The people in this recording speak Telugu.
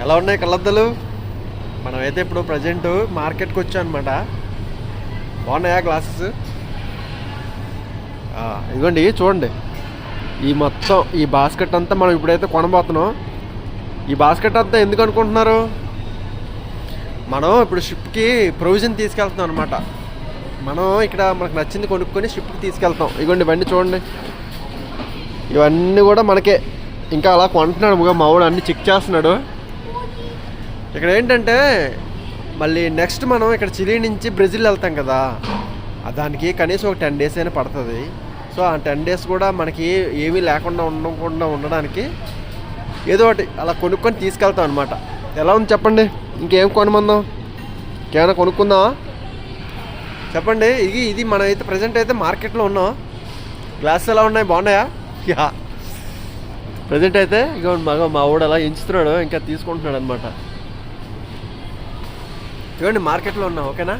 ఎలా ఉన్నాయి కళ్ళద్దాలు? మనమైతే ఇప్పుడు ప్రజెంట్ మార్కెట్కి వచ్చాం అనమాట. బాగున్నాయా గ్లాసెస్? ఇదిగోండి చూడండి, ఈ మొత్తం ఈ బాస్కెట్ అంతా మనం ఇప్పుడైతే కొనబోతున్నాం. ఈ బాస్కెట్ అంతా ఎందుకు అనుకుంటున్నారు? మనం ఇప్పుడు షిప్కి ప్రొవిజన్ తీసుకెళ్తున్నాం అనమాట. మనం ఇక్కడ మనకు నచ్చింది కొనుక్కొని షిప్కి తీసుకెళ్తాం. ఇదిగోండి బండి చూడండి, ఇవన్నీ కూడా మనకే. ఇంకా అలా కొంటున్నాడు మా వాడు, అన్నీ చెక్ చేస్తున్నాడు. ఇక్కడ ఏంటంటే మళ్ళీ నెక్స్ట్ మనం ఇక్కడ చిలీ నుంచి బ్రెజిల్ వెళ్తాం కదా, దానికి కనీసం ఒక 10 days అయినా పడుతుంది. సో ఆ 10 days కూడా మనకి ఏమీ లేకుండా ఉండడానికి ఏదో ఒకటి అలా కొనుక్కొని తీసుకెళ్తాం అనమాట. ఎలా ఉంది చెప్పండి? ఇంకేం కొనమందాం? ఇంకేమైనా కొనుక్కుందామా చెప్పండి? ఇది మనం అయితే ప్రజెంట్ అయితే మార్కెట్లో ఉన్నాం. గ్లాసెస్ ఎలా ఉన్నాయి? బాగున్నాయా? యా, ప్రజెంట్ అయితే ఇక మా వాడు అలా ఎంచుతున్నాడు, ఇంకా తీసుకుంటున్నాడు అనమాట. ఇవ్వండి మార్కెట్లో ఉన్నాం. ఓకేనా?